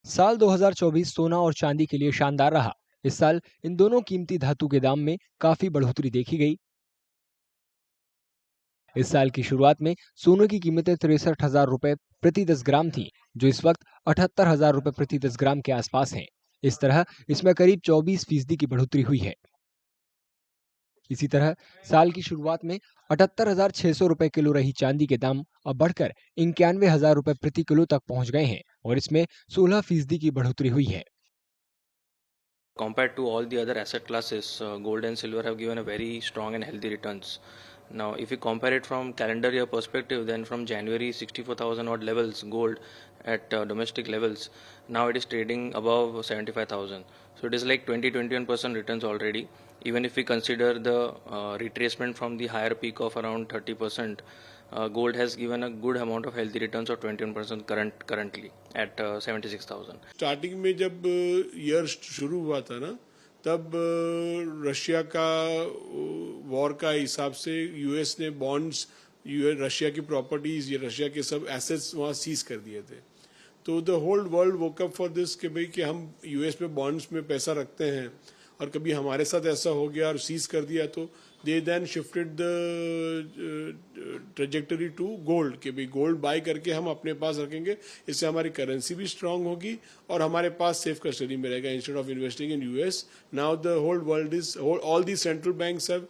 साल 2024 सोना और चांदी के लिए शानदार रहा। इस साल इन दोनों कीमती धातु के दाम में काफी बढ़ोतरी देखी गई। इस साल की शुरुआत में सोने की कीमतें 63,000 रुपए प्रति 10 ग्राम थी, जो इस वक्त 78,000 रुपए प्रति 10 ग्राम के आसपास है। इस तरह इसमें करीब 24% की बढ़ोतरी हुई है। इसी तरह साल की शुरुआत में 78,600 रुपए किलो रही चांदी के दाम अब बढ़कर 91,000 रुपए प्रति किलो तक पहुंच गए हैं और इसमें 16% की बढ़ोतरी हुई है। Compared to all the other asset classes, gold and silver have given a very strong and healthy returns. Now, if you compare it from calendar year perspective, then from January 64,000 odd levels, gold at domestic levels, now it is trading above 75,000. So it is like 20-21% returns already. Even if we consider the retracement from the higher peak of around 30%, gold has given a good amount of healthy returns of 21% currently at 76,000. Starting में जब year शुरू हुआ था ना, तब Russia का war का हिसाब से यूएस ने बॉन्ड्स, रशिया की प्रॉपर्टीज, ये रशिया के सब एसेट्स वहाँ सीज कर दिए थे। तो the whole world woke up for this कि भाई कि हम यूएस में बॉन्ड्स में पैसा रखते हैं और कभी हमारे साथ ऐसा हो गया और सीज कर दिया, तो they then shifted the trajectory to gold कि भाई गोल्ड बाय करके हम अपने पास रखेंगे, इससे हमारी करेंसी भी स्ट्रांग होगी और हमारे पास सेफ कस्टडी में रहेगा instead of investing in US. Now the whole world is, all the central banks have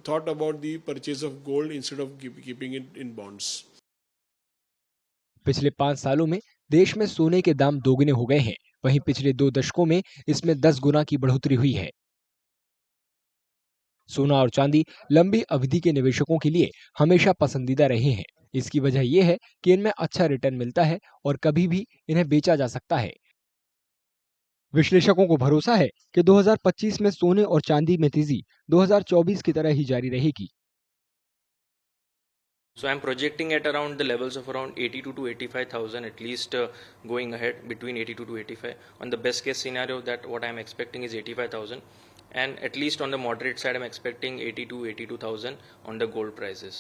thought about the purchase of gold instead of keeping it in bonds. पिछले 5 सालों में देश में सोने के दाम दोगुने हो गए हैं। वहीं पिछले 2 दशकों में इसमें 10 गुना की बढ़ोतरी हुई है। सोना और चांदी लंबी अवधि के निवेशकों के लिए हमेशा पसंदीदा रहे हैं। इसकी वजह यह है कि इनमें अच्छा रिटर्न मिलता है और कभी भी इन्हें बेचा जा सकता है। विश्लेषकों को भरोसा है कि 2025 में सोने और चांदी में तेजी 2024 की तरह ही जारी रहेगी। So I'm projecting at around the levels of around 82 to 85,000 at least, going ahead between 82 to 85. On the best case scenario, that what I'm expecting is 85,000, and at least on the moderate side I'm expecting 80 to 82,000 on the gold prices.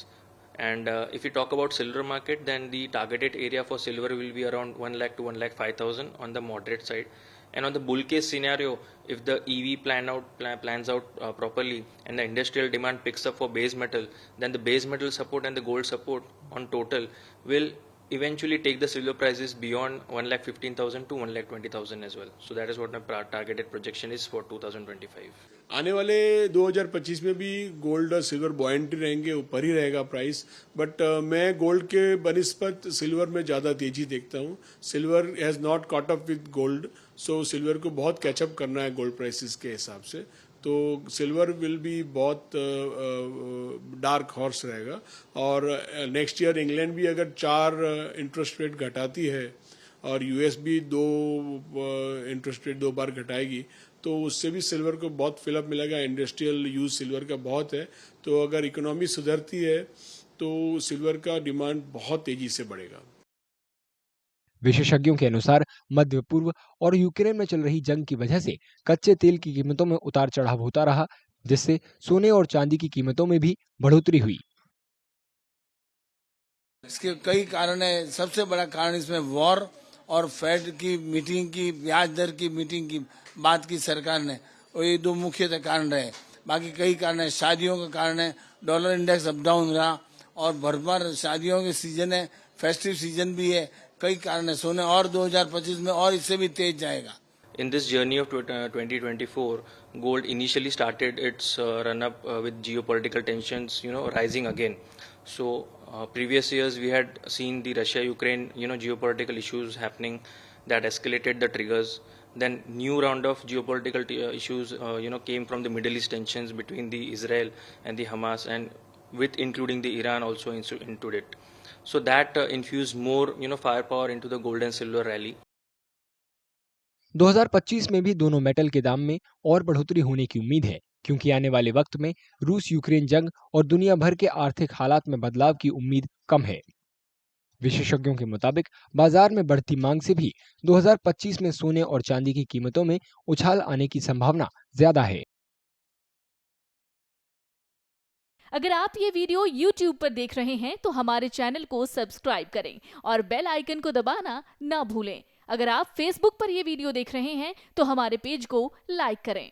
And if you talk about silver market, then the targeted area for silver will be around 1 lakh to 1 lakh 5,000 on the moderate side. And on the bull case scenario, if the EV plans out properly and the industrial demand picks up for base metal, then the base metal support and the gold support on total will eventually take the silver prices beyond 1,15,000 to 1,20,000 as well. So that is what my targeted projection is for 2025. आने वाले 2025 में भी gold और silver buoyant रहेंगे, ऊपर ही रहेगा price, but मैं gold के बनिस्पत सिल्वर में ज़्यादा तेजी देखता हूँ। Silver has not caught up with gold, so silver को बहुत कैचअप करना है गोल्ड प्राइसेस के हिसाब से। तो सिल्वर विल बी बहुत डार्क हॉर्स रहेगा। और नेक्स्ट ईयर इंग्लैंड भी अगर 4 इंटरेस्ट रेट घटाती है और यूएस भी 2 इंटरेस्ट रेट 2 बार घटाएगी, तो उससे भी सिल्वर को बहुत फिलअप मिलेगा। इंडस्ट्रियल यूज सिल्वर का बहुत है, तो अगर इकोनॉमी सुधरती है तो सिल्वर का डिमांड बहुत तेजी से बढ़ेगा। विशेषज्ञों के अनुसार मध्य पूर्व और यूक्रेन में चल रही जंग की वजह से कच्चे तेल की कीमतों में उतार चढ़ाव होता रहा, जिससे सोने और चांदी की कीमतों में भी बढ़ोतरी हुई। इसके कई कारण है। सबसे बड़ा कारण इसमें वॉर और फेड की मीटिंग की, ब्याज दर की मीटिंग की बात की सरकार ने, और ये 2 मुख्यतः कारण रहे। बाकी कई कारण है, शादियों का कारण है, डॉलर इंडेक्स अप डाउन रहा और भरपूर शादियों के सीजन है, फेस्टिव सीजन भी है, कई कारण है। सोने और 2025 में और इससे भी तेज जाएगा। In this journey of 2024, gold initially started its run up with geopolitical tensions, rising again. So previous years we had seen the Russia-Ukraine, geopolitical issues happening that escalated the triggers. Then new round of geopolitical issues, came from the Middle East tensions between the Israel and the Hamas, and with including the Iran also into it. So that infused more, firepower into the gold and silver rally. 2025 में भी दोनों metal के दाम में और बढ़ोतरी होने की उम्मीद है, क्योंकि आने वाले वक्त में रूस यूक्रेन जंग और दुनिया भर के आर्थिक हालात में बदलाव की उम्मीद कम है। विशेषज्ञों के मुताबिक बाजार में बढ़ती मांग से भी 2025 में सोने और चांदी की कीमतों में उछाल आने की संभावना ज्यादा है। अगर आप ये वीडियो YouTube पर देख रहे हैं तो हमारे चैनल को सब्सक्राइब करें और बेल आइकन को दबाना ना भूलें। अगर आप फेसबुक पर यह वीडियो देख रहे हैं तो हमारे पेज को लाइक करें।